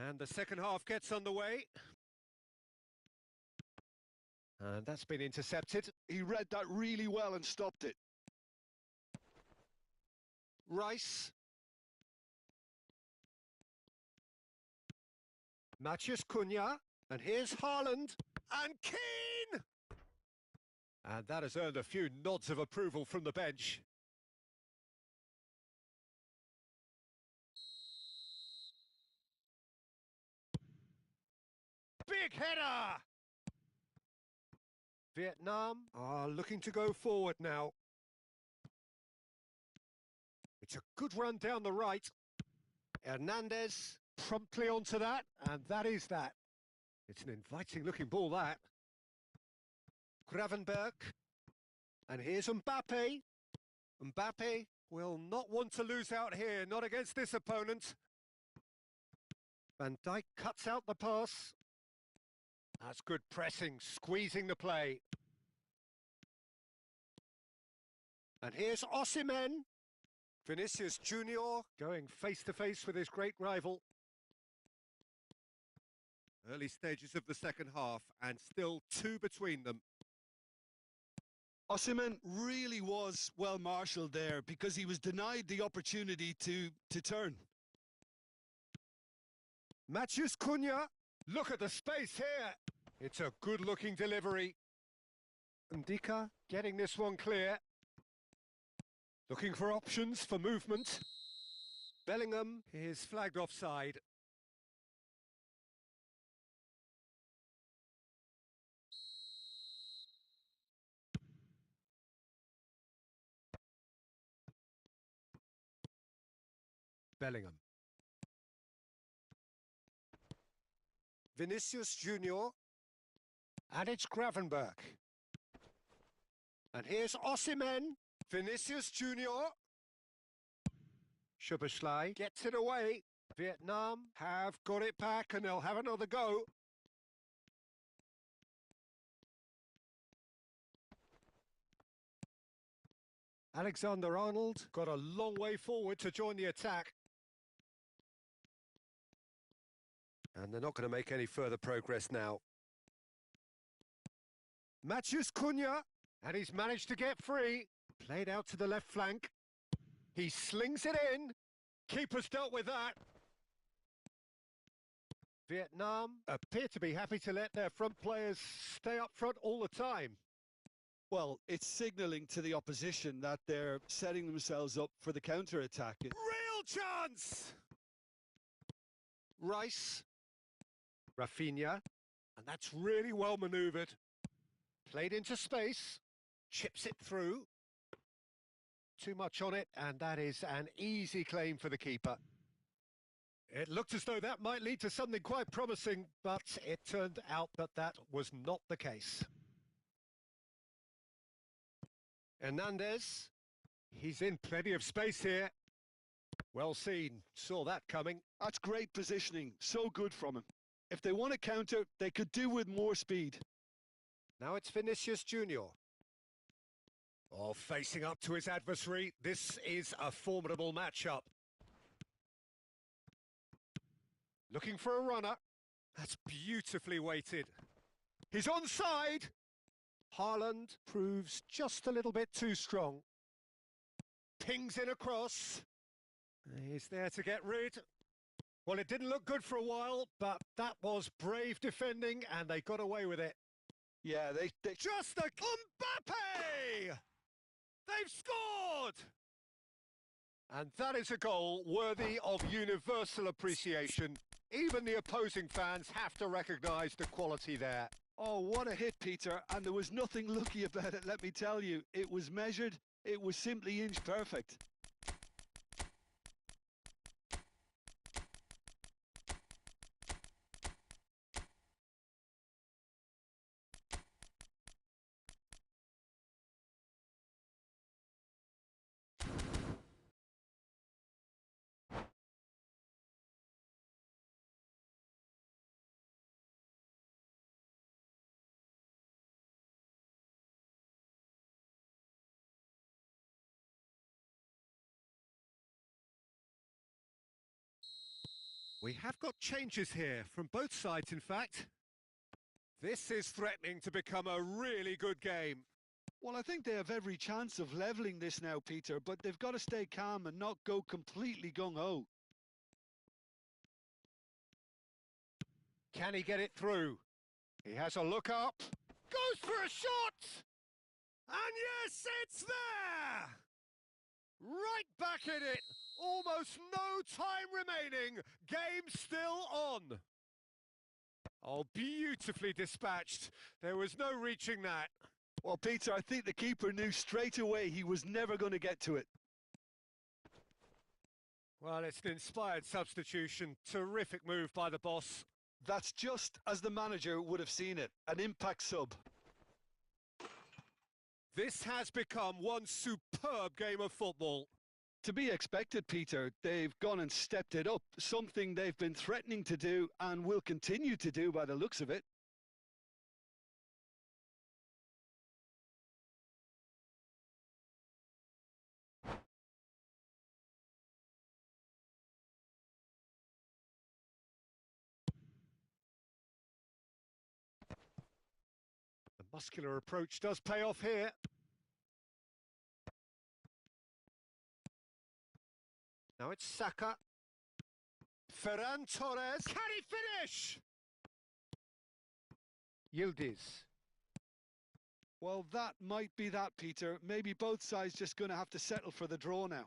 And the second half gets underway. And that's been intercepted. He read that really well and stopped it. Rice. Matheus Cunha. And here's Haaland. And Keane! And that has earned a few nods of approval from the bench. Big header! Vietnam are looking to go forward now. It's a good run down the right. Hernandez promptly onto that, and that is that. It's an inviting looking ball, that. Gravenberg. And here's Mbappe. Mbappe will not want to lose out here, not against this opponent. Van Dijk cuts out the pass. That's good pressing, squeezing the play. And here's Osimhen. Vinicius Junior going face-to-face with his great rival. Early stages of the second half, and still two between them. Osimhen really was well marshalled there because he was denied the opportunity to turn. Matheus Cunha. Look at the space here. It's a good-looking delivery. Ndika getting this one clear. Looking for options for movement. Bellingham is flagged offside. Bellingham. Vinicius Junior. And it's Gravenberg. And here's Osimhen. Vinicius Junior. Hiucb5 gets it away. Vietnam have got it back and they'll have another go. Alexander-Arnold got a long way forward to join the attack. And they're not going to make any further progress now. Matheus Cunha, and he's managed to get free. Played out to the left flank. He slings it in. Keeper's dealt with that. Vietnam appear to be happy to let their front players stay up front all the time. Well, it's signalling to the opposition that they're setting themselves up for the counter-attack. Real chance! Rice. Rafinha. And that's really well manoeuvred. Played into space. Chips it through. Too much on it, and that is an easy claim for the keeper. It looked as though that might lead to something quite promising, but it turned out that that was not the case. Hernandez, he's in plenty of space here. Well seen, saw that coming. That's great positioning, so good from him. If they want to counter, they could do with more speed. Now it's Vinicius Junior. Oh, facing up to his adversary, this is a formidable matchup. Looking for a runner. That's beautifully weighted. He's onside. Haaland proves just a little bit too strong. Pings in across. He's there to get rid. Well, it didn't look good for a while, but that was brave defending, and they got away with it. Yeah, they just a Mbappe! They've scored! And that is a goal worthy of universal appreciation. Even the opposing fans have to recognise the quality there. Oh, what a hit, Peter. And there was nothing lucky about it, let me tell you. It was measured. It was simply inch perfect. We have got changes here, from both sides in fact. This is threatening to become a really good game. Well, I think they have every chance of levelling this now, Peter, but they've got to stay calm and not go completely gung-ho. Can he get it through? He has a look up. Goes for a shot! And yes, it's there! Right back in it. Almost no time remaining. Game still on. Oh, beautifully dispatched. There was no reaching that. Well, Peter, I think the keeper knew straight away he was never going to get to it. Well, it's an inspired substitution. Terrific move by the boss. That's just as the manager would have seen it. An impact sub. This has become one superb game of football. To be expected, Peter. They've gone and stepped it up. Something they've been threatening to do and will continue to do by the looks of it. The muscular approach does pay off here. Now it's Saka. Ferran Torres. Can he finish? Yildiz. Well, that might be that, Peter. Maybe both sides just going to have to settle for the draw now.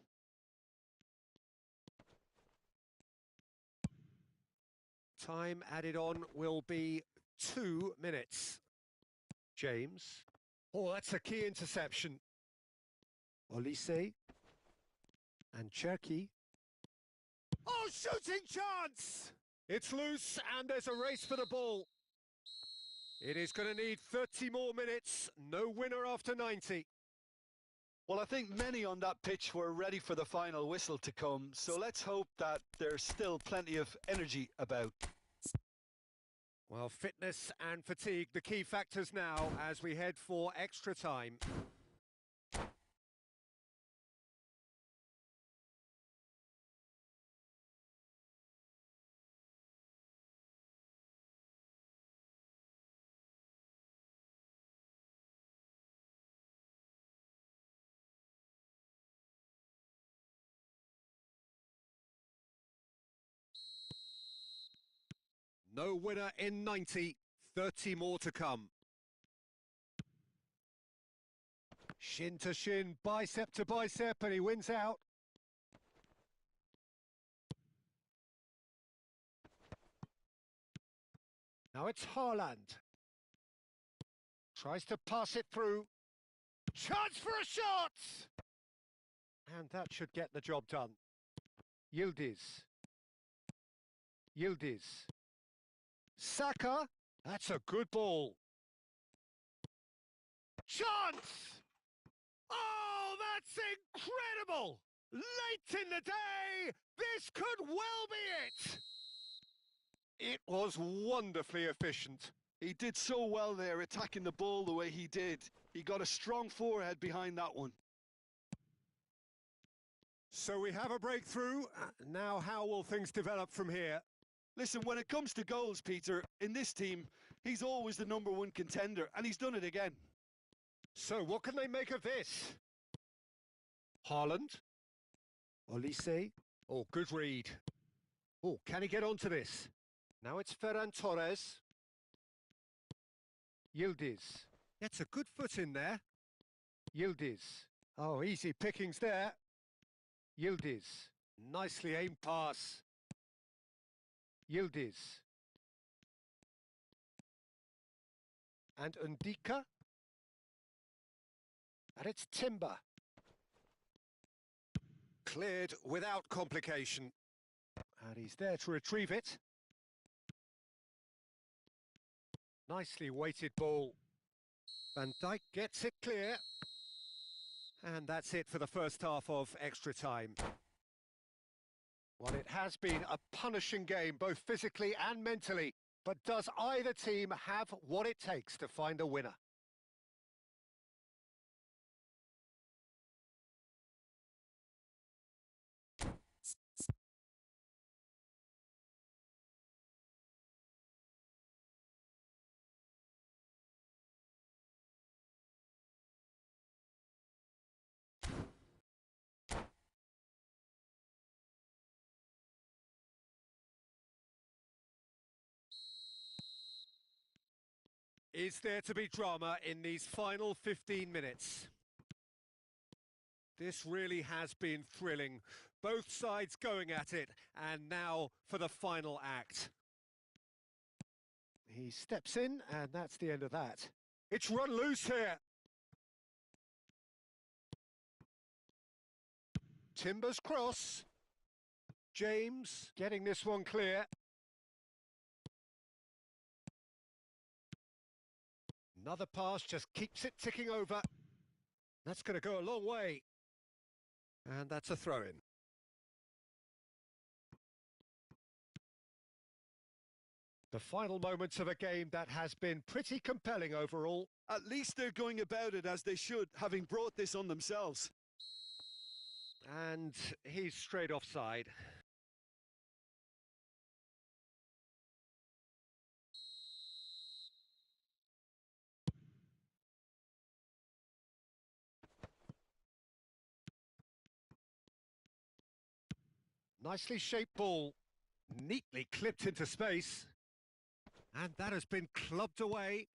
Time added on will be 2 minutes. James. Oh, that's a key interception. Olise. And Cherky. Oh, shooting chance! It's loose and there's a race for the ball. It is going to need 30 more minutes. No winner after 90. Well, I think many on that pitch were ready for the final whistle to come, so let's hope that there's still plenty of energy about. Well, fitness and fatigue, the key factors now as we head for extra time. No winner in 90, 30 more to come. Shin to shin, bicep to bicep, and he wins out. Now it's Haaland. Tries to pass it through. Chance for a shot! And that should get the job done. Yildiz. Yildiz. Saka. That's a good ball. Chance! Oh, that's incredible! Late in the day, this could well be it! It was wonderfully efficient. He did so well there, attacking the ball the way he did. He got a strong forehead behind that one. So we have a breakthrough. Now how will things develop from here? Listen, when it comes to goals, Peter, in this team, he's always the #1 contender, and he's done it again. So what can they make of this? Haaland. Olise. Oh, good read. Oh, can he get onto this? Now it's Ferran Torres. Yildiz. Gets a good foot in there. Yildiz. Oh, easy pickings there. Yildiz. Nicely aimed pass. Yildiz. And Undika. And it's Timber. Cleared without complication. And he's there to retrieve it. Nicely weighted ball. Van Dijk gets it clear. And that's it for the first half of extra time. Well, it has been a punishing game, both physically and mentally. But does either team have what it takes to find a winner? Is there to be drama in these final 15 minutes? This really has been thrilling. Both sides going at it, and now for the final act. He steps in, and that's the end of that. It's run loose here. Timber's cross. James getting this one clear. Another pass just keeps it ticking over. That's going to go a long way. And that's a throw-in. The final moments of a game that has been pretty compelling overall. At least they're going about it as they should, having brought this on themselves. And he's straight offside. Nicely shaped ball, neatly clipped into space. And that has been clubbed away.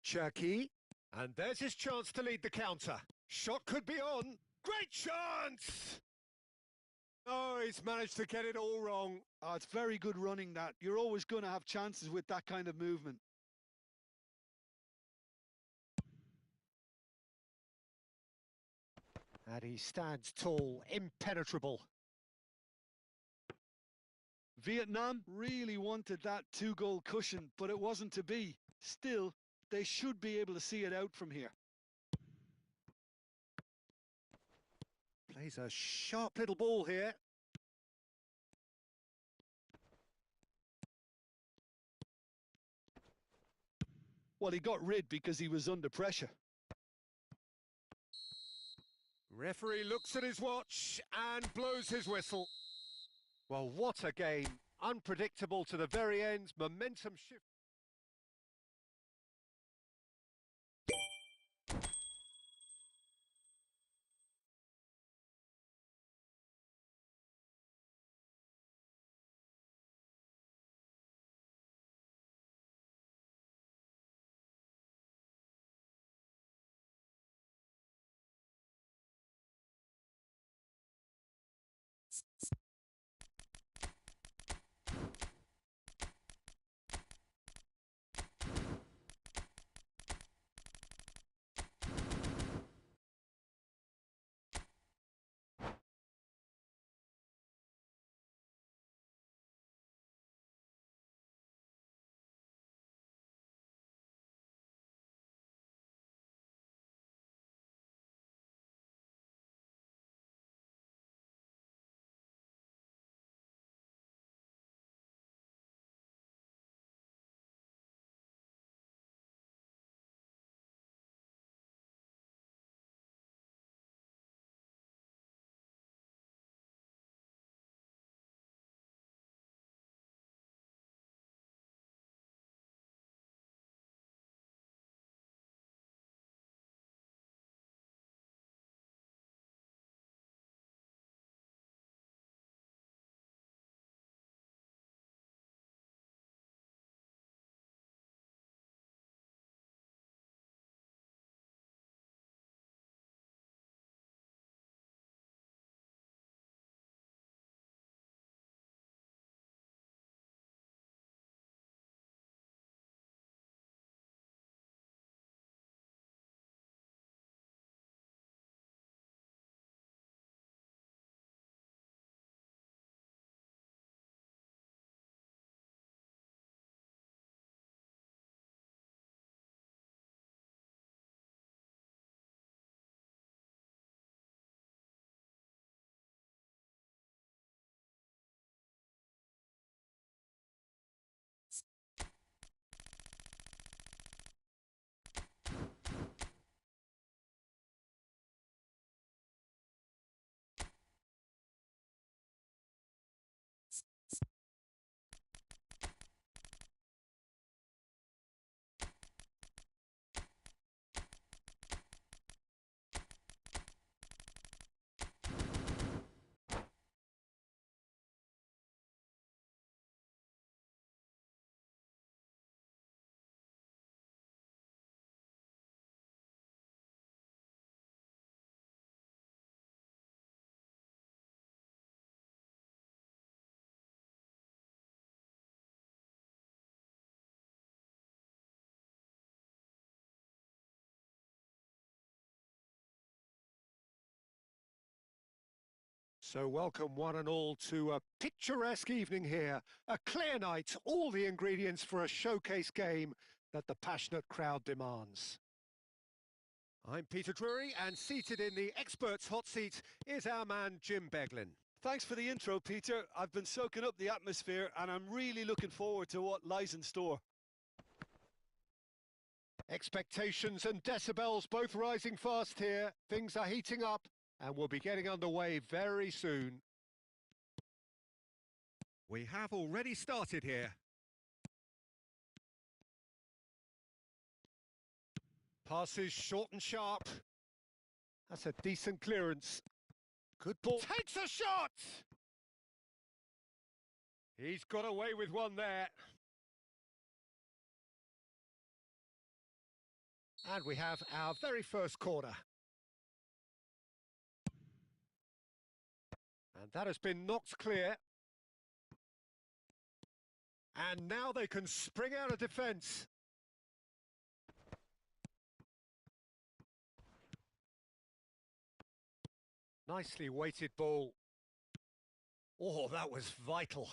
Cherky, and there's his chance to lead the counter. Shot could be on. Great chance! Oh, he's managed to get it all wrong. Oh, it's very good running that. You're always going to have chances with that kind of movement. And he stands tall, impenetrable. Vietnam really wanted that 2-goal cushion, but it wasn't to be. Still, they should be able to see it out from here. Plays a sharp little ball here. Well, he got rid because he was under pressure. Referee looks at his watch and blows his whistle. Well, what a game. Unpredictable to the very end. Momentum shift. So welcome one and all to a picturesque evening here. A clear night, all the ingredients for a showcase game that the passionate crowd demands. I'm Peter Drury, and seated in the experts' hot seat is our man Jim Beglin. Thanks for the intro, Peter. I've been soaking up the atmosphere and I'm really looking forward to what lies in store. Expectations and decibels both rising fast here. Things are heating up and we'll be getting underway very soon. We have already started here. Passes short and sharp. That's a decent clearance. Good ball. Takes a shot! He's got away with one there. And we have our very first corner. And that has been knocked clear. And now they can spring out of defence. Nicely weighted ball. Oh, that was vital.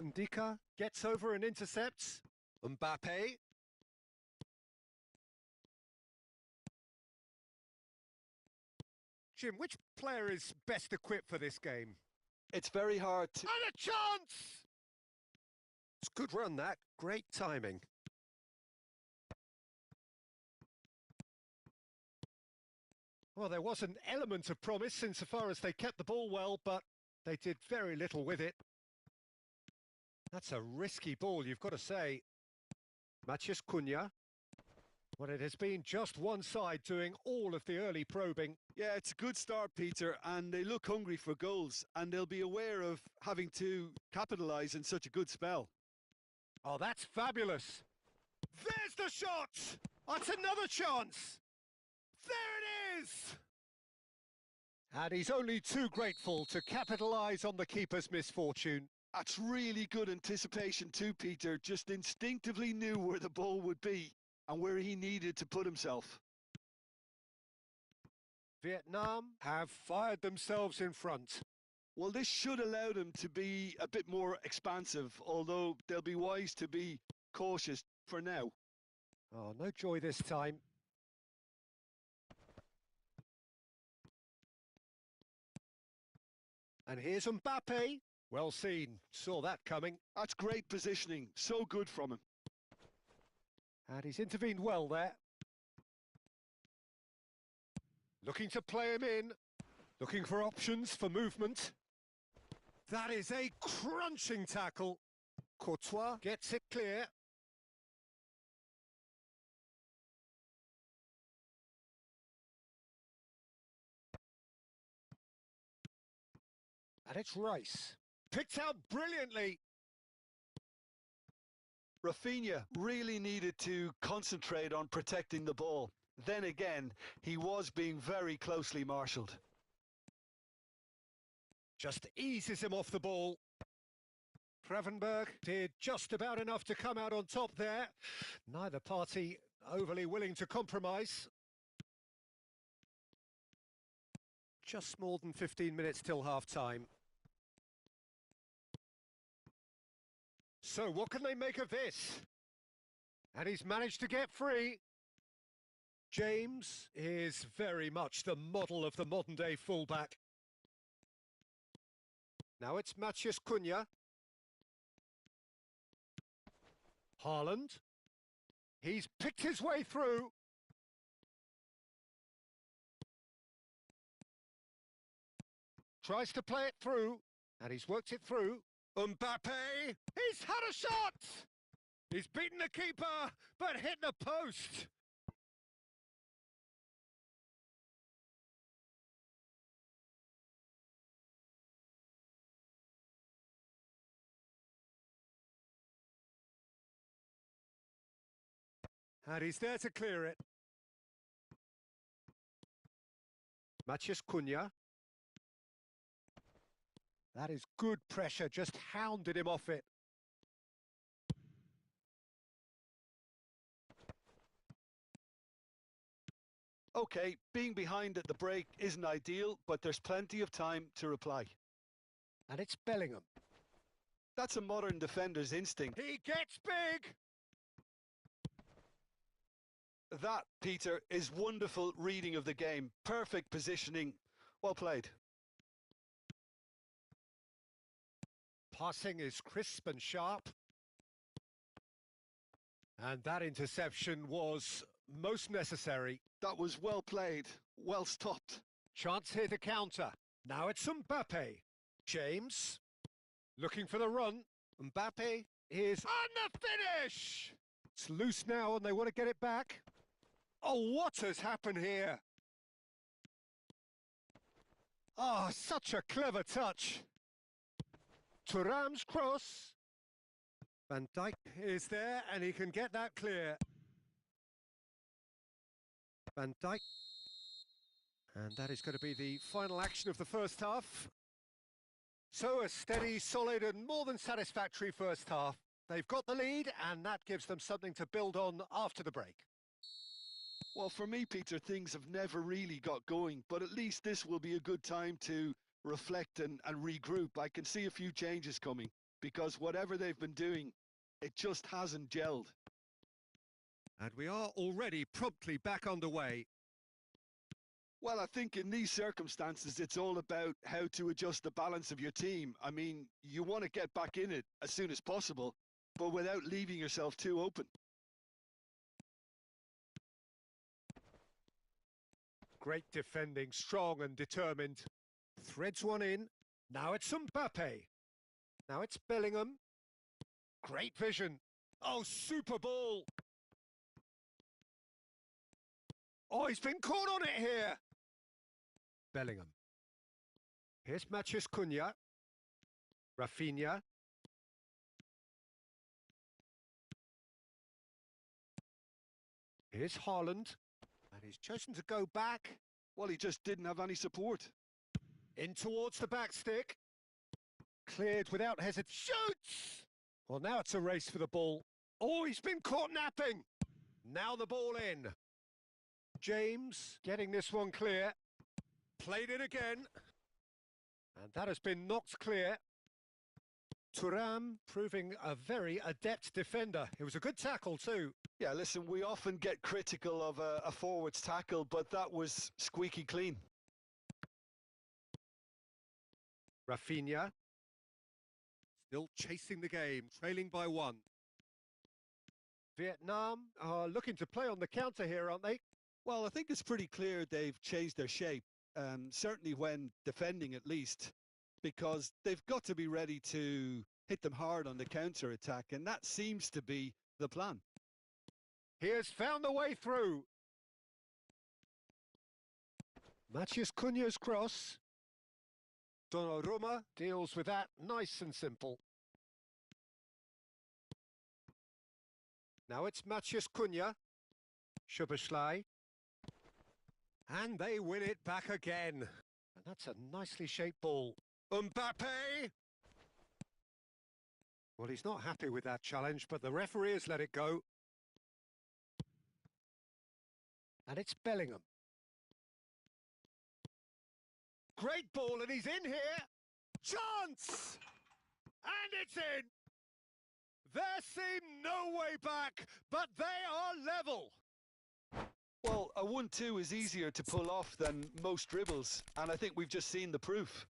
Ndika gets over and intercepts. Mbappe. Jim, which player is best equipped for this game? It's very hard to... And a chance! It's a good run, that. Great timing. Well, there was an element of promise insofar as they kept the ball well, but they did very little with it. That's a risky ball, you've got to say. Matheus Cunha. Well, it has been just one side doing all of the early probing. Yeah, it's a good start, Peter, and they look hungry for goals, and they'll be aware of having to capitalise in such a good spell. Oh, that's fabulous. There's the shot! That's another chance! There it is! And he's only too grateful to capitalise on the keeper's misfortune. That's really good anticipation too, Peter. Just instinctively knew where the ball would be and where he needed to put himself. Vietnam have fired themselves in front. Well, this should allow them to be a bit more expansive, although they'll be wise to be cautious for now. Oh, no joy this time. And here's Mbappe. Well seen. Saw that coming. That's great positioning. So good from him. And he's intervened well there. Looking to play him in. Looking for options for movement. That is a crunching tackle. Courtois gets it clear. And it's Rice. Picked out brilliantly. Rafinha really needed to concentrate on protecting the ball. Then again, he was being very closely marshalled. Just eases him off the ball. Gravenberg did just about enough to come out on top there. Neither party overly willing to compromise. Just more than 15 minutes till half-time. So what can they make of this? And he's managed to get free. James is very much the model of the modern-day fullback. Now it's Matheus Cunha. Haaland. He's picked his way through. Tries to play it through, and he's worked it through. Mbappe! He's had a shot! He's beaten the keeper, but hit the post. And he's there to clear it. Matheus Cunha. That is good pressure, just hounded him off it. Okay, being behind at the break isn't ideal, but there's plenty of time to reply. And it's Bellingham. That's a modern defender's instinct. He gets big! That, Peter, is wonderful reading of the game. Perfect positioning. Well played. Passing is crisp and sharp. And that interception was most necessary. That was well played. Well stopped. Chance here to counter. Now it's Mbappe. James, looking for the run. Mbappe is on the finish! It's loose now and they want to get it back. Oh, what has happened here? Ah, oh, such a clever touch. Thuram's cross. Van Dijk is there and he can get that clear. Van Dijk. And that is going to be the final action of the first half. So a steady, solid and more than satisfactory first half. They've got the lead and that gives them something to build on after the break. Well, for me, Peter, things have never really got going, but at least this will be a good time to reflect and regroup. I can see a few changes coming because whatever they've been doing, it just hasn't gelled. And we are already promptly back underway. Well, I think in these circumstances, it's all about how to adjust the balance of your team. I mean, you want to get back in it as soon as possible, but without leaving yourself too open. Great defending, strong and determined. Threads one in. Now it's Mbappe. Now it's Bellingham. Great vision. Oh, super ball. Oh, he's been caught on it here. Bellingham. Here's Hiucb5. Rafinha. Here's Haaland. And he's chosen to go back. Well, he just didn't have any support. In towards the back stick. Cleared without hesitation. Shoots! Well, now it's a race for the ball. Oh, he's been caught napping. Now the ball in. James getting this one clear. Played it again. And that has been knocked clear. Thuram proving a very adept defender. It was a good tackle too. Yeah, listen, we often get critical of a forward's tackle, but that was squeaky clean. Rafinha. Still chasing the game, trailing by one. Vietnam are looking to play on the counter here, aren't they? Well, I think it's pretty clear they've changed their shape, certainly when defending at least, because they've got to be ready to hit them hard on the counter-attack, and that seems to be the plan. He has found the way through. Hiucb's cross. Donnarumma deals with that nice and simple. Now it's Hiucb. Szoboszlai. And they win it back again. And that's a nicely shaped ball. Mbappe! Well, he's not happy with that challenge, but the referee has let it go. And it's Bellingham. Great ball, and he's in here. Chance! And it's in! There seemed no way back, but they are level. Well, a 1-2 is easier to pull off than most dribbles, and I think we've just seen the proof.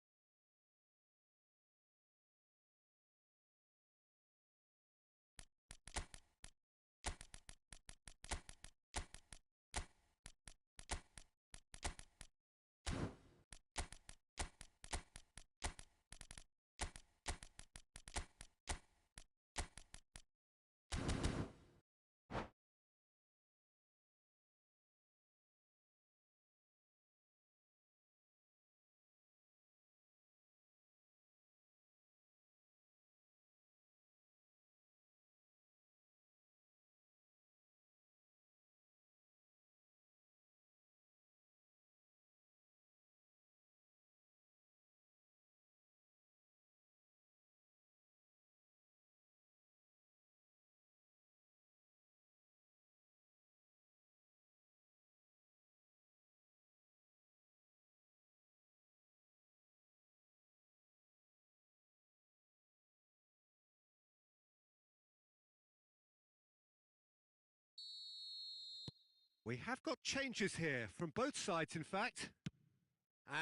We have got changes here, from both sides in fact.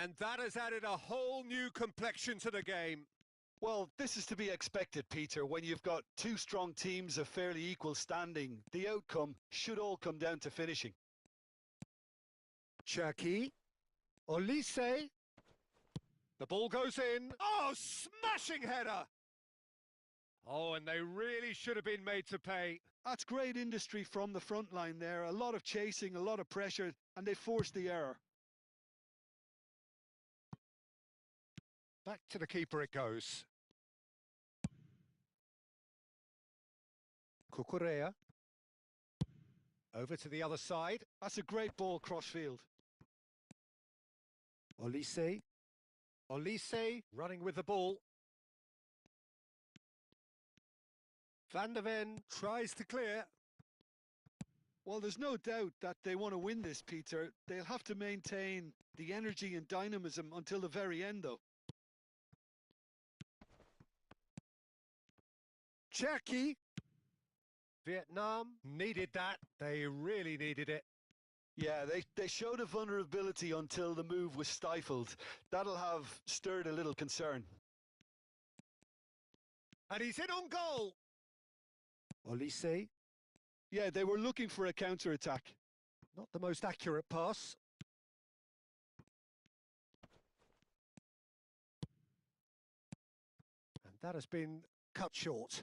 And that has added a whole new complexion to the game. Well, this is to be expected, Peter. When you've got two strong teams of fairly equal standing, the outcome should all come down to finishing. Cherki, Olise. The ball goes in. Oh, smashing header! Oh, and they really should have been made to pay. That's great industry from the front line there. A lot of chasing, a lot of pressure, and they forced the error. Back to the keeper it goes. Cucurella. Over to the other side. That's a great ball cross-field. Olise. Olise running with the ball. Van der Ven tries to clear. Well, there's no doubt that they want to win this, Peter. They'll have to maintain the energy and dynamism until the very end, though. Cherki. Vietnam needed that. They really needed it. Yeah, they showed a vulnerability until the move was stifled. That'll have stirred a little concern. And he's in on goal. Olise. Yeah, they were looking for a counter-attack. Not the most accurate pass. And that has been cut short.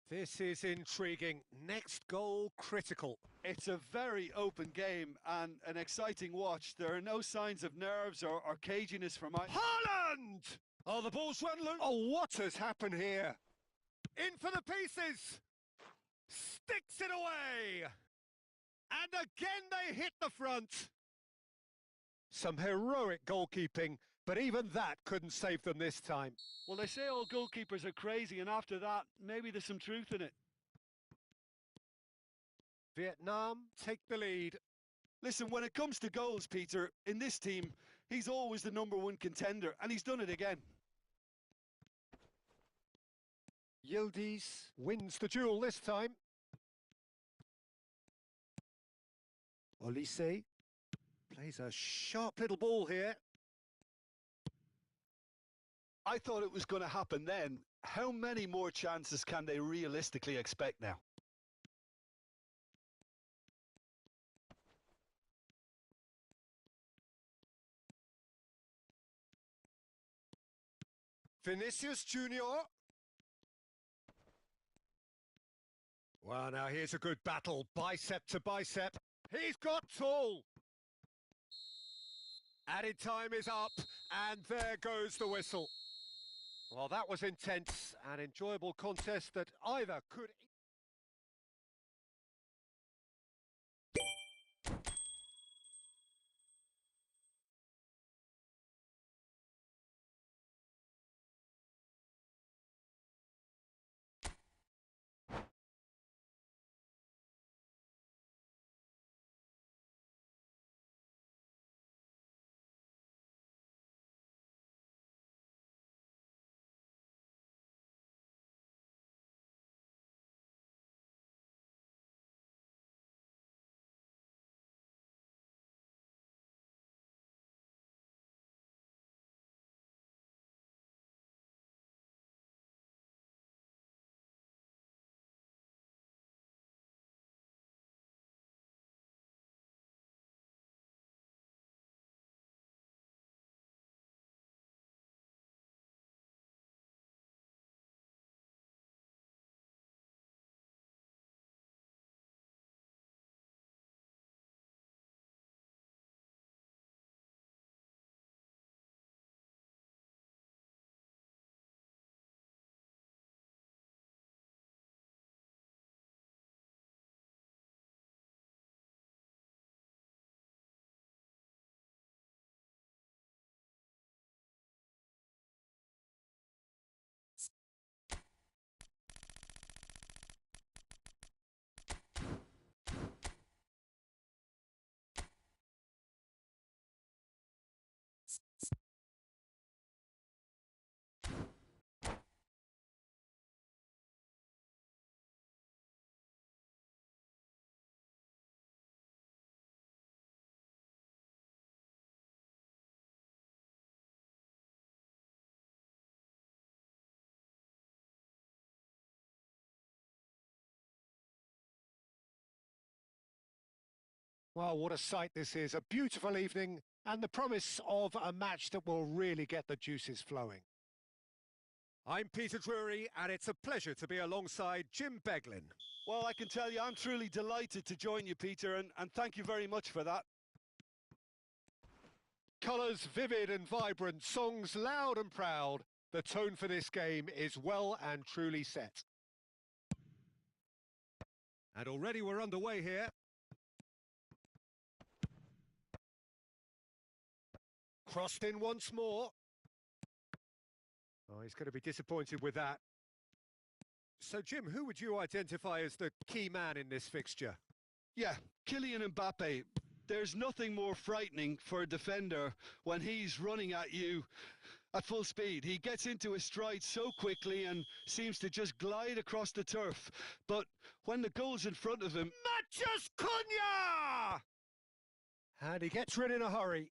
This is intriguing. Next goal critical. It's a very open game and an exciting watch. There are no signs of nerves or caginess from Haaland! Oh, the ball's run loose. Oh, what has happened here? In for the pieces. Sticks it away. And again they hit the front. Some heroic goalkeeping, but even that couldn't save them this time. Well, they say all goalkeepers are crazy, and after that, maybe there's some truth in it. Vietnam take the lead. Listen, when it comes to goals, Peter, in this team, he's always the #1 contender, and he's done it again. Yildiz wins the duel this time. Olise plays a sharp little ball here. I thought it was going to happen then. How many more chances can they realistically expect now? Vinicius Junior. Well, now here's a good battle, bicep to bicep. He's got tall. Added time is up, and there goes the whistle. Well, that was intense and enjoyable contest that either could... Well, what a sight this is. A beautiful evening and the promise of a match that will really get the juices flowing. I'm Peter Drury, and it's a pleasure to be alongside Jim Beglin. Well, I can tell you, I'm truly delighted to join you, Peter, and thank you very much for that. Colours vivid and vibrant, songs loud and proud. The tone for this game is well and truly set. And already we're underway here. Crossed in once more. Oh, he's going to be disappointed with that. So, Jim, who would you identify as the key man in this fixture? Yeah, Kylian Mbappe. There's nothing more frightening for a defender when he's running at you at full speed. He gets into his stride so quickly and seems to just glide across the turf. But when the goal's in front of him... Matches Cunha! And he gets rid in a hurry.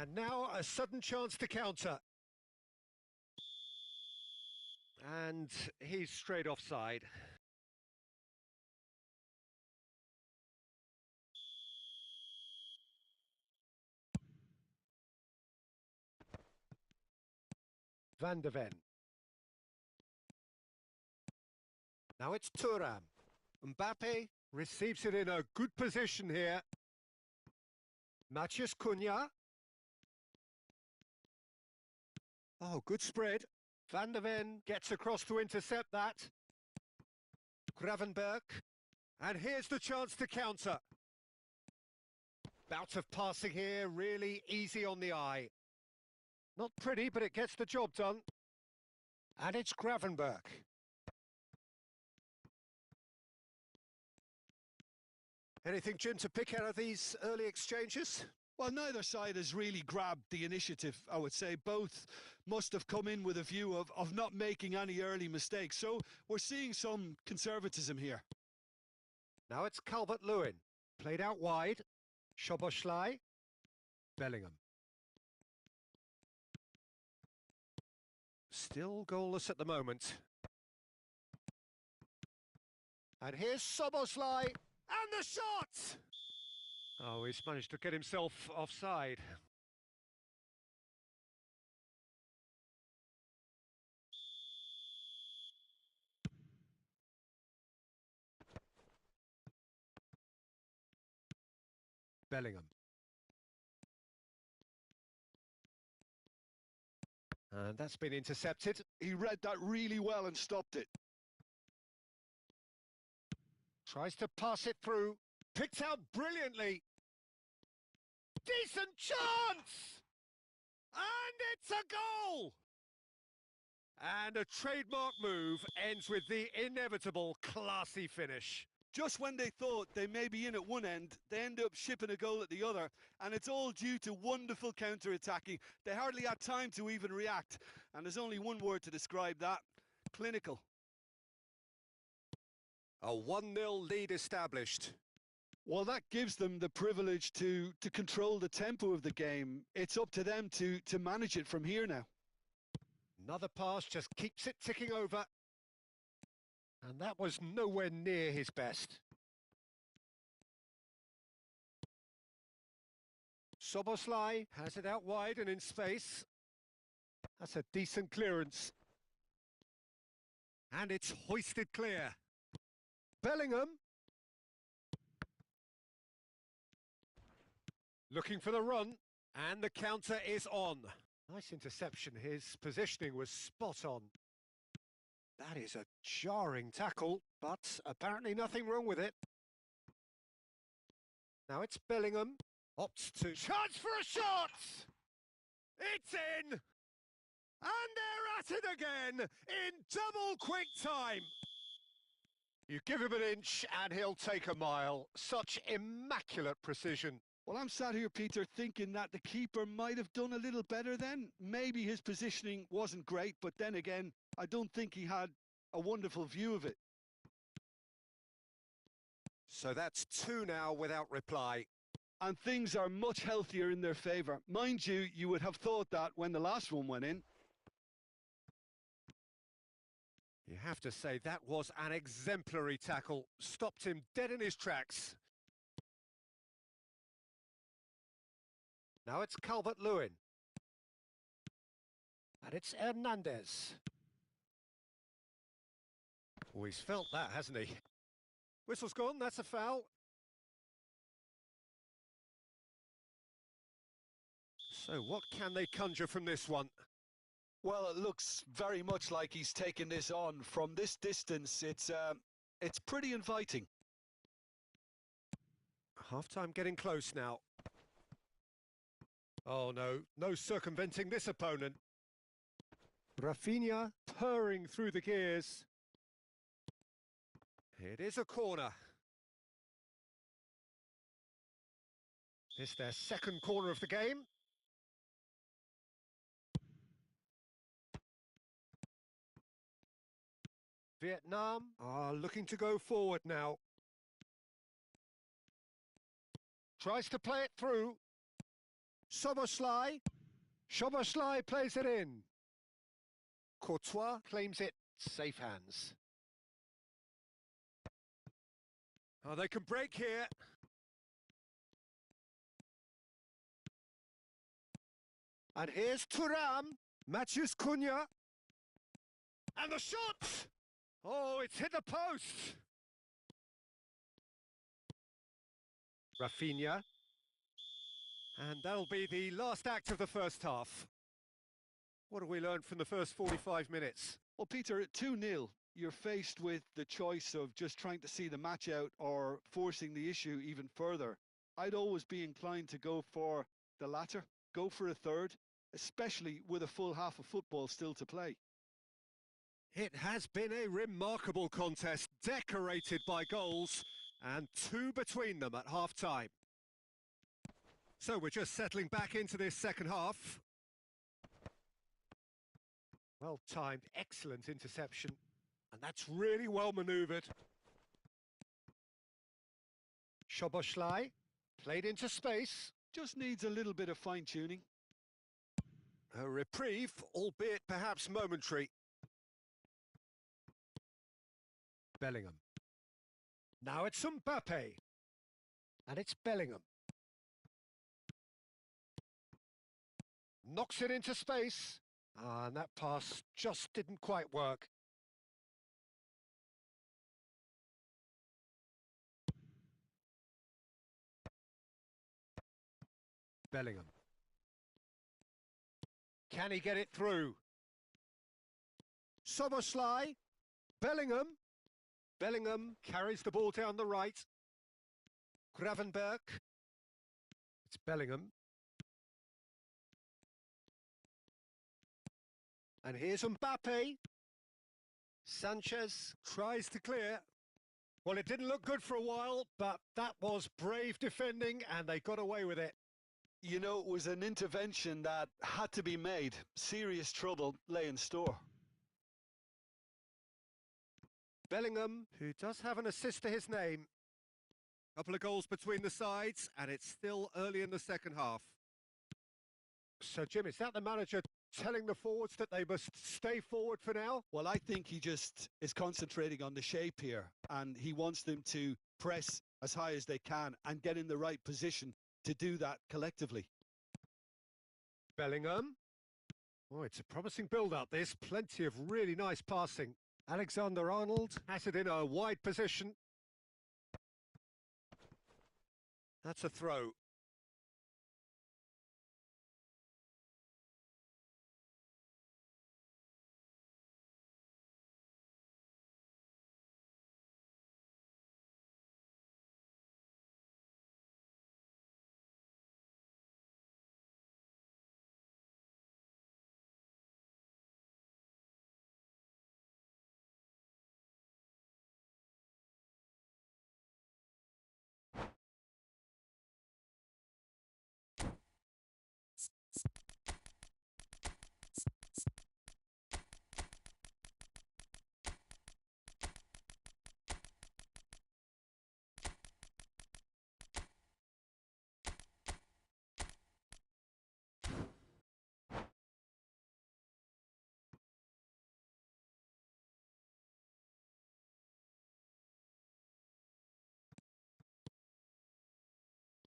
And now a sudden chance to counter. And he's straight offside. Van de Ven. Now it's Thuram. Mbappe receives it in a good position here. Matches Cunha. Oh, good spread. Van de Ven gets across to intercept that. Gravenberg. And here's the chance to counter. Bout of passing here, really easy on the eye. Not pretty, but it gets the job done. And it's Gravenberg. Anything, Jim, to pick out of these early exchanges? Well, neither side has really grabbed the initiative, I would say. Both must have come in with a view of not making any early mistakes. So we're seeing some conservatism here. Now it's Calvert-Lewin. Played out wide. Szoboszlai. Bellingham. Still goalless at the moment. And here's Szoboszlai. And the shot! Oh, he's managed to get himself offside. Bellingham. And that's been intercepted. He read that really well and stopped it. Tries to pass it through. Picked out brilliantly. Decent chance! And it's a goal! And a trademark move ends with the inevitable classy finish. Just when they thought they may be in at one end, they end up shipping a goal at the other, and it's all due to wonderful counter-attacking. They hardly had time to even react, and there's only one word to describe that: clinical. A 1-0 lead established. Well, that gives them the privilege to control the tempo of the game. It's up to them to manage it from here now. Another pass just keeps it ticking over. And that was nowhere near his best. Szoboszlai has it out wide and in space. That's a decent clearance. And it's hoisted clear. Bellingham. Looking for the run. And the counter is on. Nice interception. His positioning was spot on. That is a jarring tackle, but apparently nothing wrong with it. Now it's Bellingham. Opts to... Chance for a shot! It's in! And they're at it again in double quick time. You give him an inch and he'll take a mile. Such immaculate precision. Well, I'm sat here, Peter, thinking that the keeper might have done a little better then. Maybe his positioning wasn't great, but then again, I don't think he had a wonderful view of it. So that's 2 now without reply. And things are much healthier in their favour. Mind you, you would have thought that when the last one went in. You have to say that was an exemplary tackle. Stopped him dead in his tracks. Now it's Calvert-Lewin. And it's Hernandez. Oh, he's felt that, hasn't he? Whistle's gone, that's a foul. So what can they conjure from this one? Well, it looks very much like he's taken this on. From this distance, it's pretty inviting. Half-time getting close now. Oh no, no circumventing this opponent. Rafinha purring through the gears. It is a corner. It's their second corner of the game. Vietnam are looking to go forward now. Tries to play it through. Soboslai. Soboslai plays it in. Courtois claims it. Safe hands. Oh, they can break here. And here's Thuram. Matches Cunha. And the shot! Oh, it's hit the post. Rafinha. And that'll be the last act of the first half. What have we learned from the first 45 minutes? Well, Peter, at 2-0, you're faced with the choice of just trying to see the match out or forcing the issue even further. I'd always be inclined to go for the latter, go for a third, especially with a full half of football still to play. It has been a remarkable contest, decorated by goals, and two between them at half-time. So we're just settling back into this second half. Well-timed, excellent interception, and that's really well manoeuvred. Szoboszlai, played into space. Just needs a little bit of fine-tuning. A reprieve, albeit perhaps momentary. Bellingham. Now it's Mbappe. And it's Bellingham. Knocks it into space. And that pass just didn't quite work. Bellingham. Can he get it through? Soboslai. Bellingham. Bellingham carries the ball down the right. Gravenberg. It's Bellingham. And here's Mbappe. Sanchez tries to clear. Well, it didn't look good for a while, but that was brave defending and they got away with it. You know, it was an intervention that had to be made. Serious trouble lay in store. Bellingham, who does have an assist to his name. Couple of goals between the sides, and it's still early in the second half. So, Jim, is that the manager telling the forwards that they must stay forward for now? Well, I think he just is concentrating on the shape here, and he wants them to press as high as they can and get in the right position to do that collectively. Bellingham. Oh, it's a promising build-up, this. Plenty of really nice passing. Alexander-Arnold has it in a wide position. That's a throw.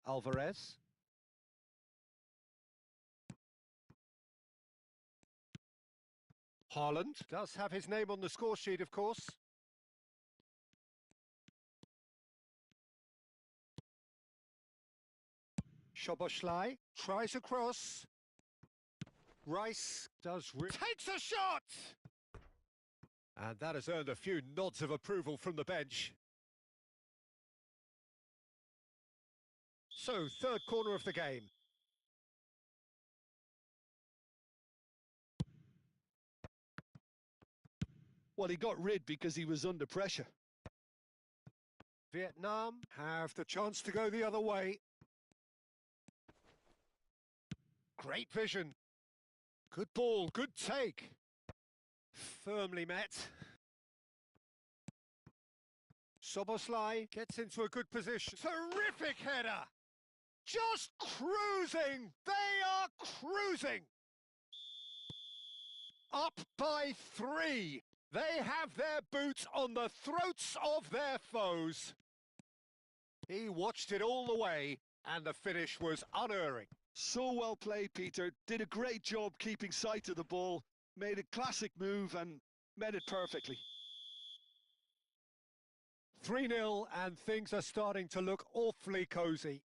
Alvarez. Haaland does have his name on the score sheet, of course. Szoboszlai tries across. Rice takes a shot! And that has earned a few nods of approval from the bench. So, third corner of the game. Well, he got rid because he was under pressure. Vietnam have the chance to go the other way. Great vision. Good ball, good take. Firmly met. Szoboszlai gets into a good position. Terrific header! Just cruising! They are cruising! Up by 3. They have their boots on the throats of their foes. He watched it all the way, and the finish was unerring. So well played, Peter. Did a great job keeping sight of the ball, made a classic move and met it perfectly. 3-0, and things are starting to look awfully cosy.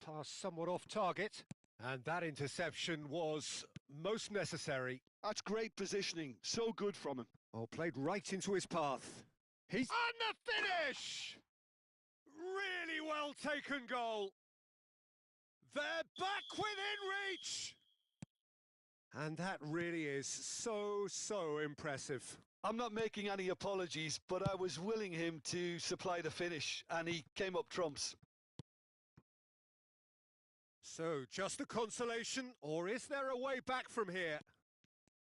Pass somewhat off target, and that interception was most necessary. That's great positioning, so good from him. Oh, played right into his path. He's on the finish! Really well taken goal. They're back within reach! And that really is so impressive. I'm not making any apologies, but I was willing him to supply the finish, and he came up trumps. So, just a consolation, or is there a way back from here?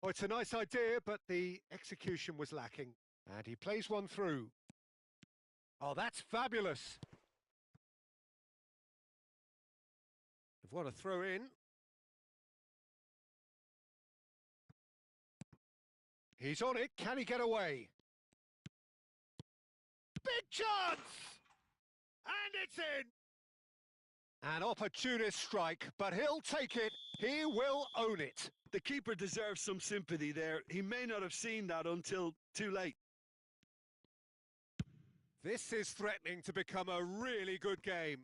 Oh, it's a nice idea, but the execution was lacking. And he plays one through. Oh, that's fabulous. They've won a throw in. He's on it. Can he get away? Big chance! And it's in! An opportunist strike, but he'll take it. He will own it. The keeper deserves some sympathy there. He may not have seen that until too late. This is threatening to become a really good game.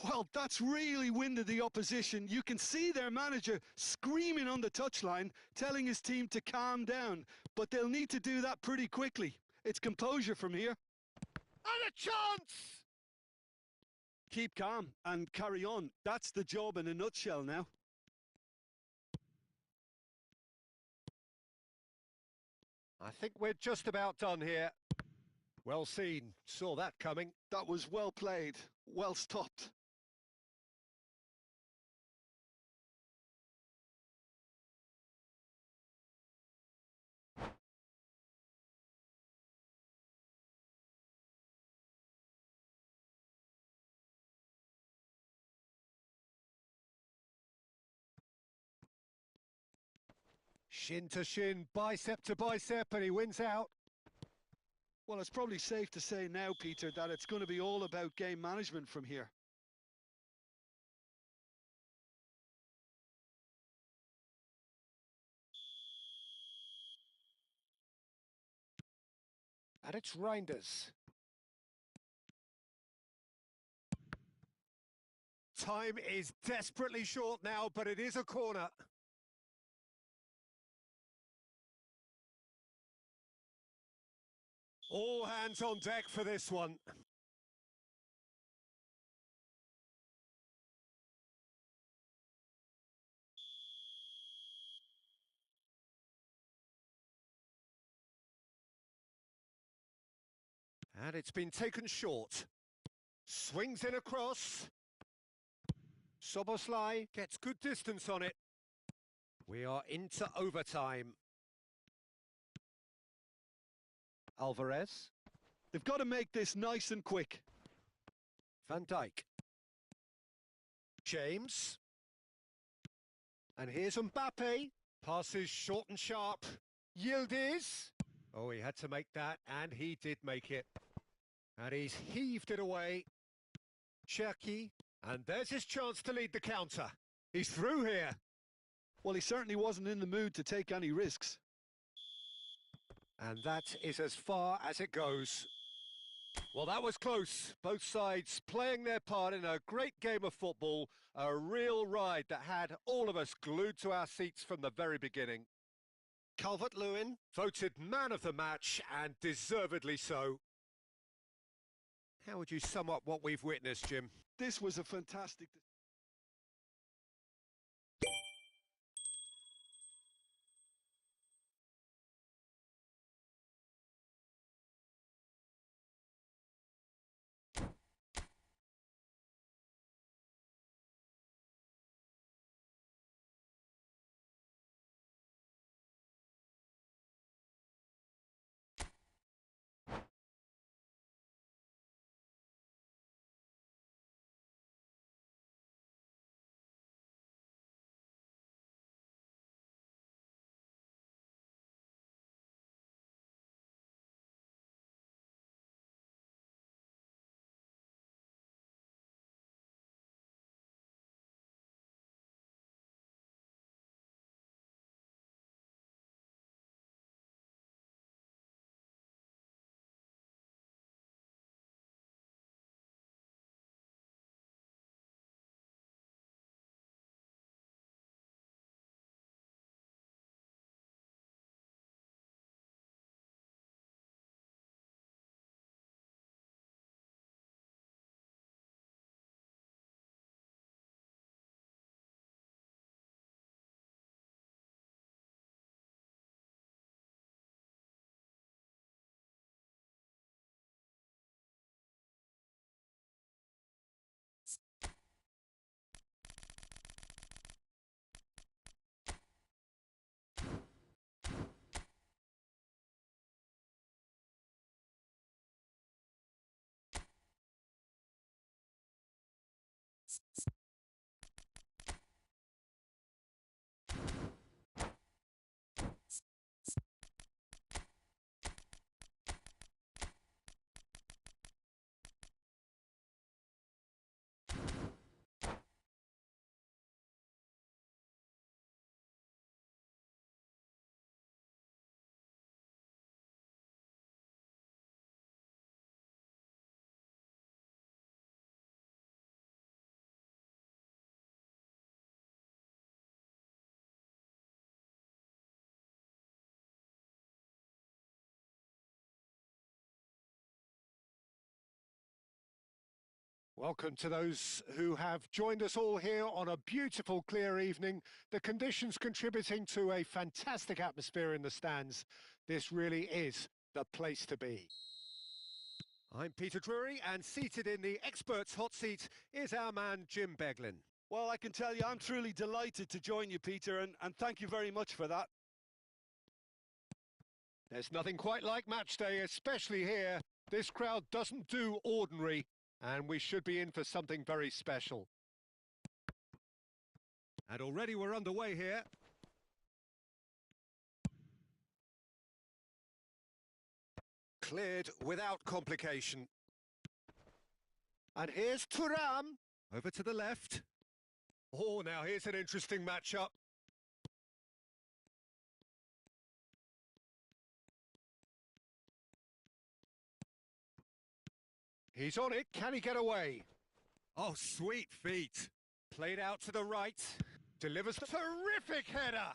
Well, that's really winded the opposition. You can see their manager screaming on the touchline, telling his team to calm down. But they'll need to do that pretty quickly. It's composure from here. And a chance! Keep calm and carry on. That's the job in a nutshell now. I think we're just about done here. Well seen. Saw that coming. That was well played. Well stopped. Shin to shin, bicep to bicep, and he wins out. Well, it's probably safe to say now, Peter, that it's going to be all about game management from here. And it's Reinders. Time is desperately short now, but it is a corner. All hands on deck for this one. And it's been taken short. Swings in across. Szoboszlai gets good distance on it. We are into overtime. Alvarez. They've got to make this nice and quick. Van Dijk. James. And here's Mbappe. Passes short and sharp. Yildiz. Oh, he had to make that, and he did make it. And he's heaved it away. Cherki, and there's his chance to lead the counter. He's through here. Well, he certainly wasn't in the mood to take any risks. And that is as far as it goes. Well, that was close. Both sides playing their part in a great game of football. A real ride that had all of us glued to our seats from the very beginning. Calvert-Lewin voted man of the match, and deservedly so. How would you sum up what we've witnessed, Jim? This was a fantastic... Welcome to those who have joined us all here on a beautiful, clear evening. The conditions contributing to a fantastic atmosphere in the stands. This really is the place to be. I'm Peter Drury, and seated in the experts' hot seat is our man Jim Beglin. Well, I can tell you I'm truly delighted to join you, Peter, and thank you very much for that. There's nothing quite like match day, especially here. This crowd doesn't do ordinary, and we should be in for something very special. And already we're underway here. Cleared without complication. And here's Thuram, over to the left. Oh, now here's an interesting matchup. He's on it, can he get away? Oh, sweet feet. Played out to the right, delivers the terrific header.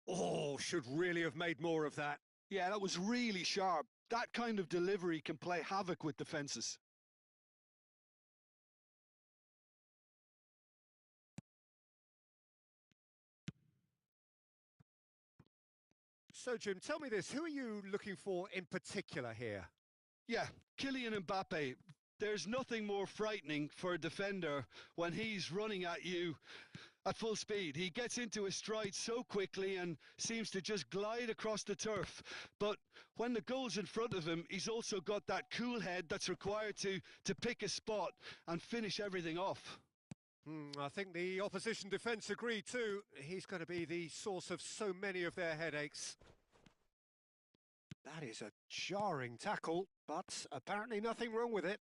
Oh, should really have made more of that. Yeah, that was really sharp. That kind of delivery can play havoc with defences. So, Jim, tell me this, who are you looking for in particular here? Yeah, Kylian Mbappe. There's nothing more frightening for a defender when he's running at you at full speed. He gets into his stride so quickly and seems to just glide across the turf. But when the goal's in front of him, he's also got that cool head that's required to pick a spot and finish everything off. I think the opposition defence agree too. He's going to be the source of so many of their headaches. That is a jarring tackle, but apparently nothing wrong with it.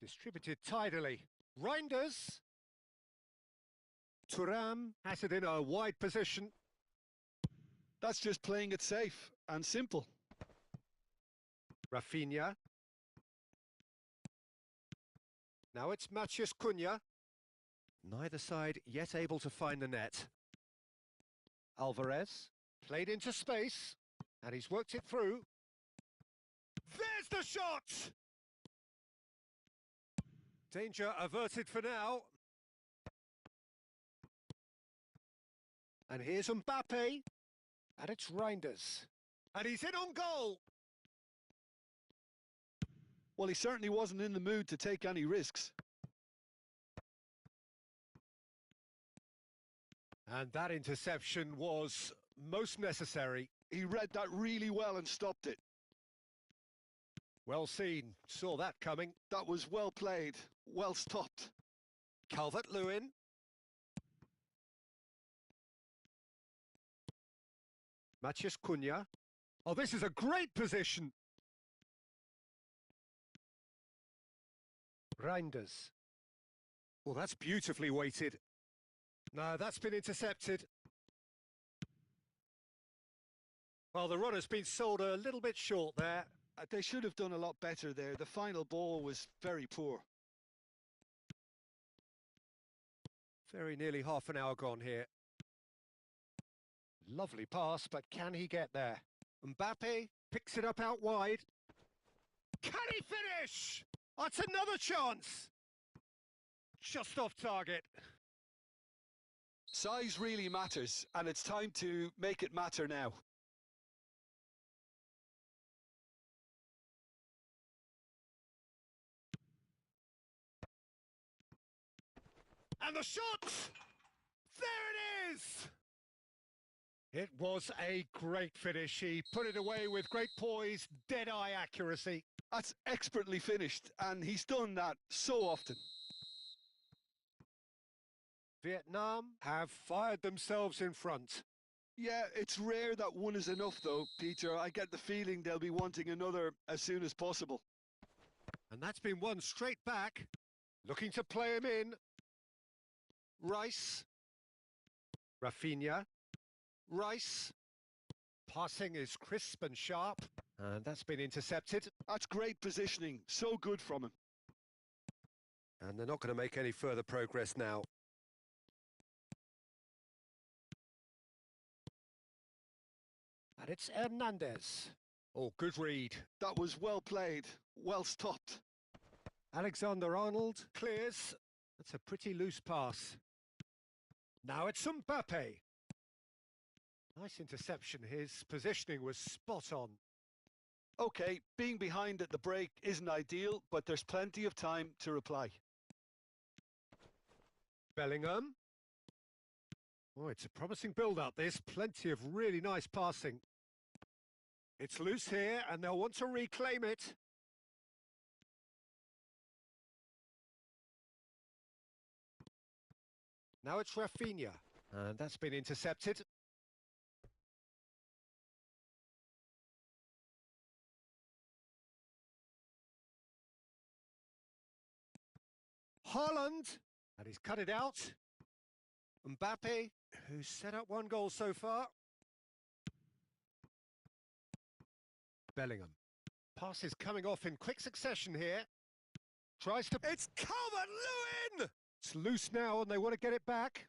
Distributed tidily. Reinders. Thuram has it in a wide position. That's just playing it safe and simple. Rafinha. Now it's Matheus Cunha. Neither side yet able to find the net. Alvarez played into space, and he's worked it through. There's the shot! Danger averted for now. And here's Mbappe, and it's Reinders. And he's in on goal! Well, he certainly wasn't in the mood to take any risks. And that interception was most necessary. He read that really well and stopped it. Well seen, saw that coming. That was well played, well stopped. Calvert-Lewin. Matheus Cunha. Oh, this is a great position. Reinders. Well, that's beautifully weighted. No, that's been intercepted. Well, the runner's been sold a little bit short there. They should have done a lot better there. The final ball was very poor. Very nearly half an hour gone here. Lovely pass, but can he get there? Mbappe picks it up out wide. Can he finish? That's another chance. Just off target. Size really matters, and it's time to make it matter now. And the shot! There it is! It was a great finish. He put it away with great poise, dead-eye accuracy. That's expertly finished, and he's done that so often. Vietnam have fired themselves in front. Yeah, it's rare that one is enough, though, Peter. I get the feeling they'll be wanting another as soon as possible. And that's been won straight back. Looking to play him in. Rice. Rafinha. Rice. Passing is crisp and sharp. And that's been intercepted. That's great positioning. So good from him. And they're not going to make any further progress now. And it's Hernandez. Oh, good read. That was well played. Well stopped. Alexander-Arnold clears. That's a pretty loose pass. Now it's Mbappe. Nice interception. His positioning was spot on. OK, being behind at the break isn't ideal, but there's plenty of time to reply. Bellingham. Oh, it's a promising build-up, this. Plenty of really nice passing. It's loose here, and they'll want to reclaim it. Now it's Rafinha. And that's been intercepted. Haaland. And he's cut it out. Mbappe, who's set up one goal so far. Bellingham. Pass is coming off in quick succession here. Tries to... It's Calvert-Lewin! It's loose now and they want to get it back.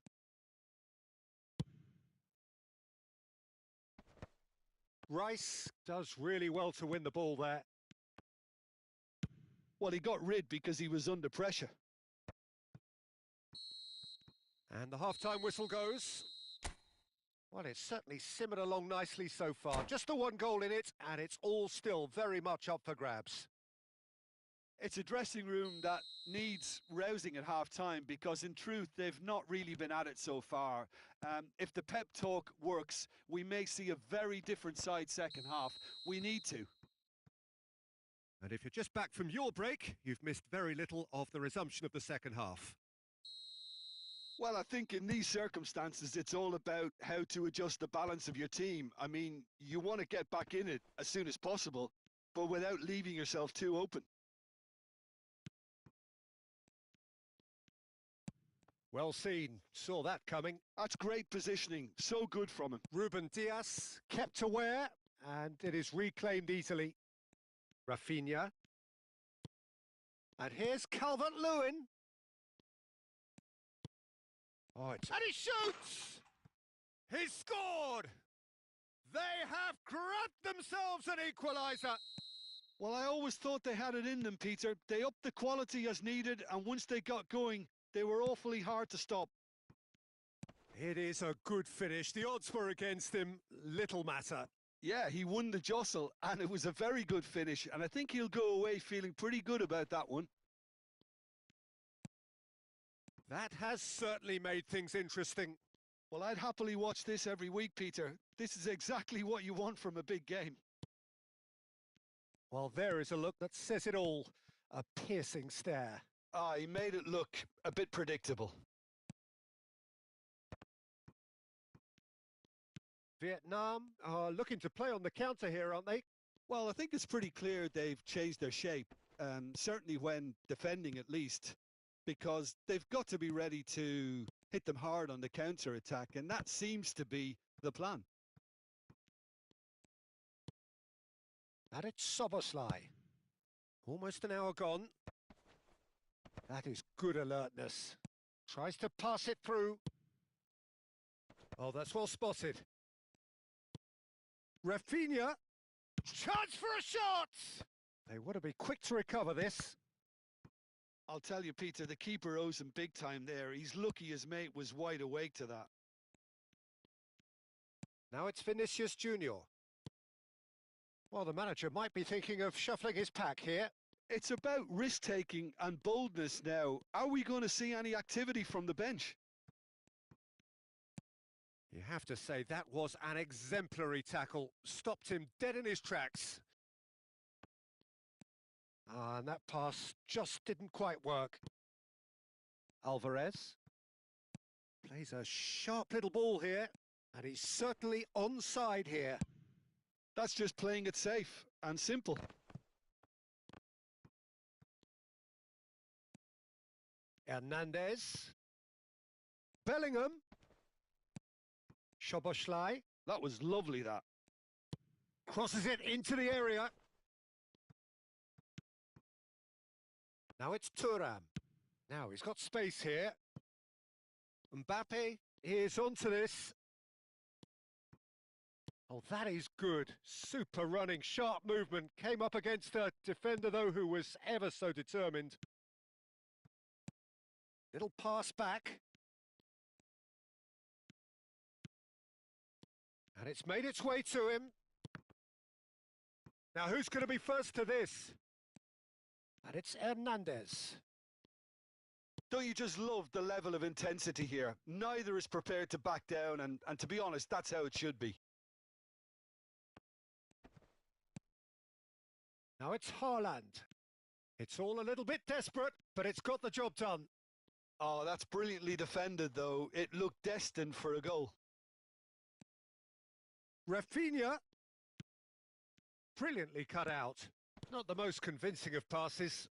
Rice does really well to win the ball there. Well, he got rid because he was under pressure. And the half-time whistle goes. Well, it's certainly simmered along nicely so far. Just the one goal in it, and it's all still very much up for grabs. It's a dressing room that needs rousing at half-time because, in truth, they've not really been at it so far. If the pep talk works, we may see a very different side second half. We need to. And if you're just back from your break, you've missed very little of the resumption of the second half. Well, I think in these circumstances, it's all about how to adjust the balance of your team. I mean, you want to get back in it as soon as possible, but without leaving yourself too open. Well seen. Saw that coming. That's great positioning. So good from him. Ruben Diaz kept aware, and it is reclaimed easily. Rafinha. And here's Calvert-Lewin. Oh, and he shoots! He's scored! They have grabbed themselves an equaliser. Well, I always thought they had it in them, Peter. They upped the quality as needed, and once they got going, they were awfully hard to stop. It is a good finish. The odds were against him. Little matter. Yeah, he won the jostle, and it was a very good finish, and I think he'll go away feeling pretty good about that one. That has certainly made things interesting. Well, I'd happily watch this every week, Peter. This is exactly what you want from a big game. Well, there is a look that says it all. A piercing stare. Ah, he made it look a bit predictable. Vietnam are looking to play on the counter here, aren't they? Well, I think it's pretty clear they've changed their shape, certainly when defending at least, because they've got to be ready to hit them hard on the counter-attack, and that seems to be the plan. And it's Soboslai. Almost an hour gone. That is good alertness. Tries to pass it through. Oh, that's well spotted. Rafinha. Chance for a shot! They want to be quick to recover this. I'll tell you, Peter, the keeper owes him big time there. He's lucky his mate was wide awake to that. Now it's Vinicius Junior. Well, the manager might be thinking of shuffling his pack here. It's about risk-taking and boldness now. Are we going to see any activity from the bench? You have to say that was an exemplary tackle. Stopped him dead in his tracks. And that pass just didn't quite work. Alvarez plays a sharp little ball here, and he's certainly onside here. That's just playing it safe and simple. Hernandez. Bellingham. Szoboszlai. That was lovely, that. Crosses it into the area. Now it's Thuram. Now he's got space here. Mbappe is onto this. Oh, that is good. Super running, sharp movement. Came up against a defender, though, who was ever so determined. Little pass back. And it's made its way to him. Now, who's going to be first to this? And it's Hernandez. Don't you just love the level of intensity here? Neither is prepared to back down, and to be honest, that's how it should be. Now it's Haaland. It's all a little bit desperate, but it's got the job done. Oh, that's brilliantly defended, though. It looked destined for a goal. Rafinha. Brilliantly cut out. Not the most convincing of passes.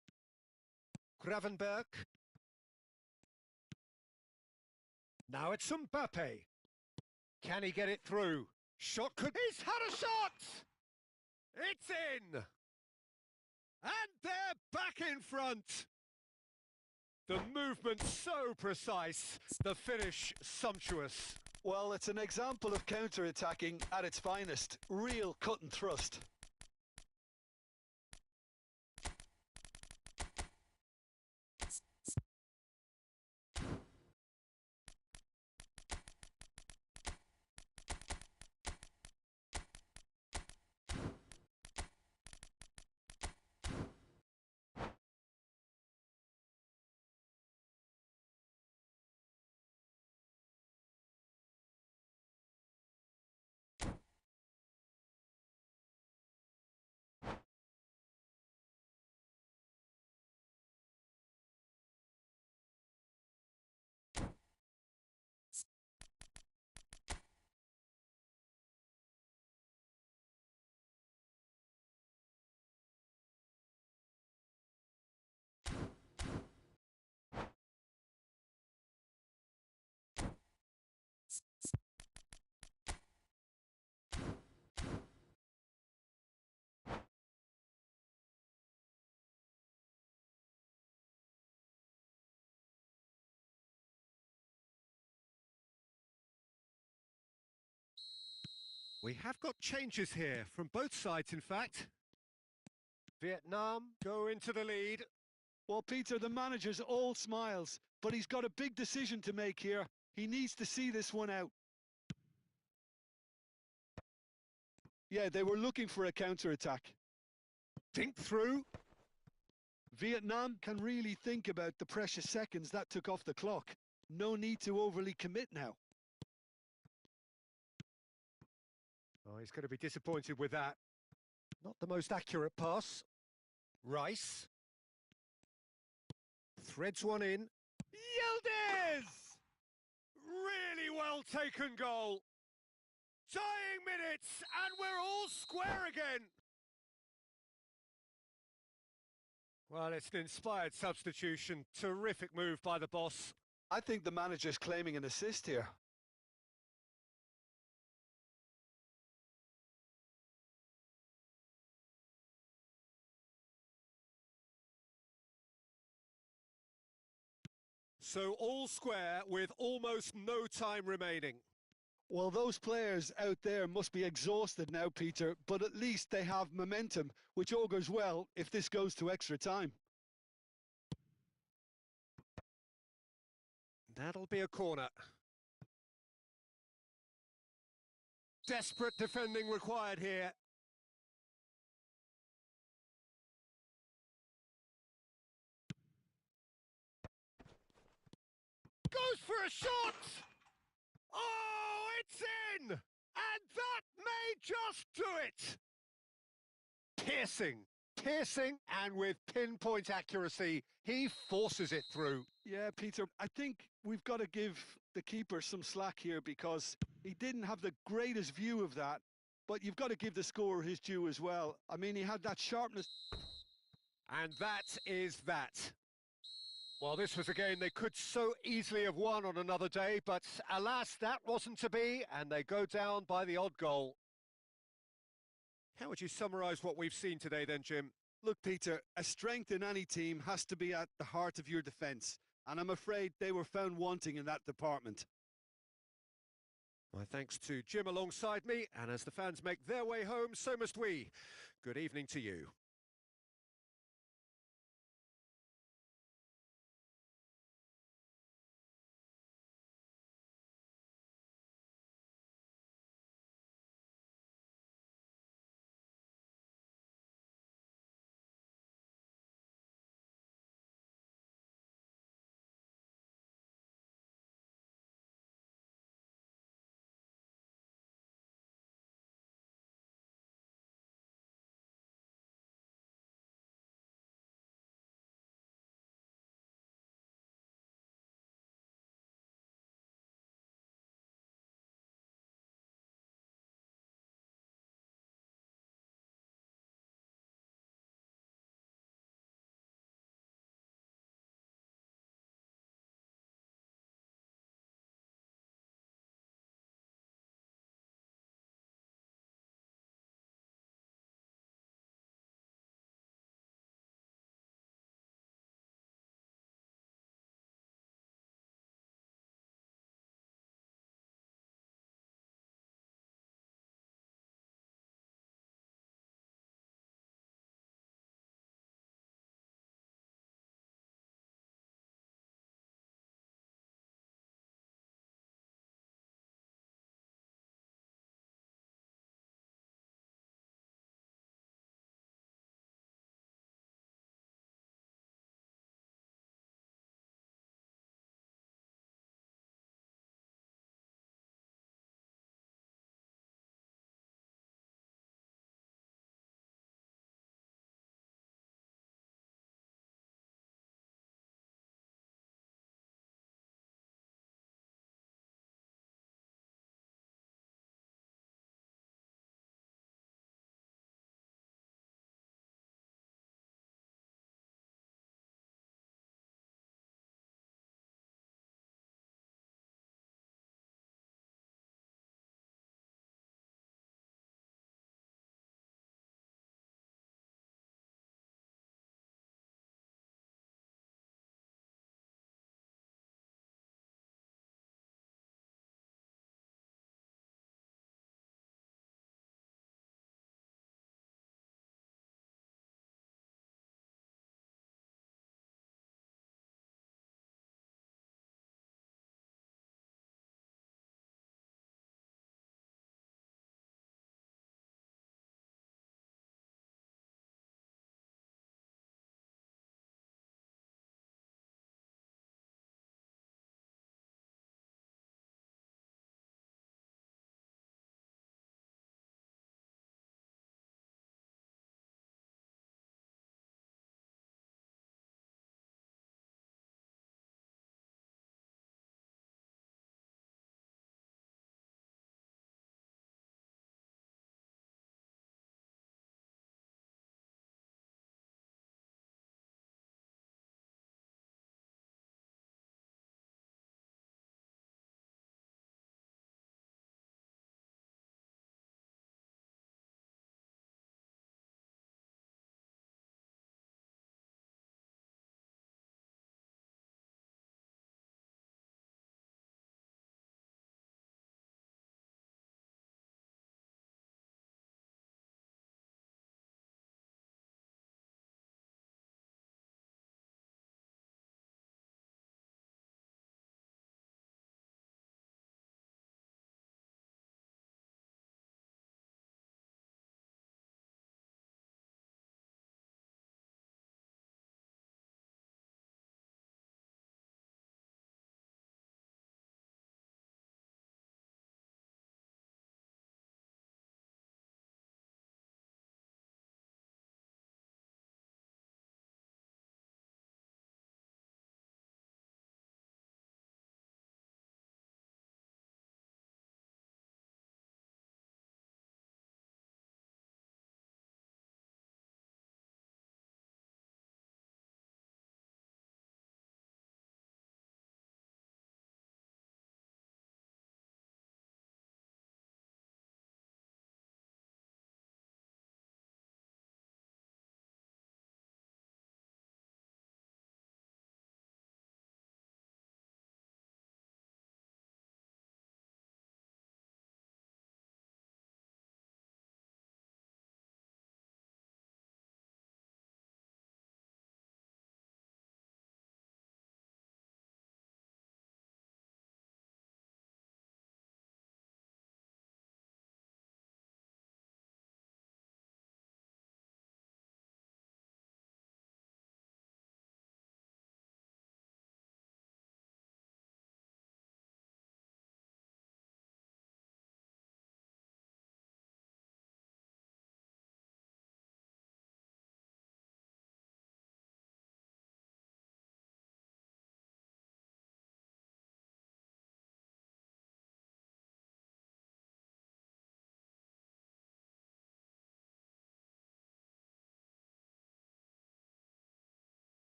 Gravenberg. Now it's Mbappe. Can he get it through? Shot could... He's had a shot! It's in! And they're back in front! The movement so precise, the finish sumptuous. Well, it's an example of counter-attacking at its finest. Real cut and thrust. We have got changes here, from both sides in fact. Vietnam go into the lead. Well, Peter, the manager's all smiles, but he's got a big decision to make here. He needs to see this one out. Yeah, they were looking for a counter-attack. Dink through. Vietnam can really think about the precious seconds that took off the clock. No need to overly commit now. Oh, he's going to be disappointed with that. Not the most accurate pass. Rice. Threads one in. Yildiz! Really well taken goal. Dying minutes, and we're all square again. Well, it's an inspired substitution. Terrific move by the boss. I think the manager's claiming an assist here. So all square with almost no time remaining. Well, those players out there must be exhausted now, Peter, but at least they have momentum, which augurs well if this goes to extra time. That'll be a corner. Desperate defending required here. Goes for a shot! Oh, it's in! And that may just do it! Piercing, and with pinpoint accuracy, he forces it through. Yeah, Peter, I think we've got to give the keeper some slack here because he didn't have the greatest view of that, but you've got to give the scorer his due as well. I mean, he had that sharpness. And that is that. Well, this was a game they could so easily have won on another day, but alas, that wasn't to be, and they go down by the odd goal. How would you summarise what we've seen today then, Jim? Look, Peter, a strength in any team has to be at the heart of your defence, and I'm afraid they were found wanting in that department. My thanks to Jim alongside me, and as the fans make their way home, so must we. Good evening to you.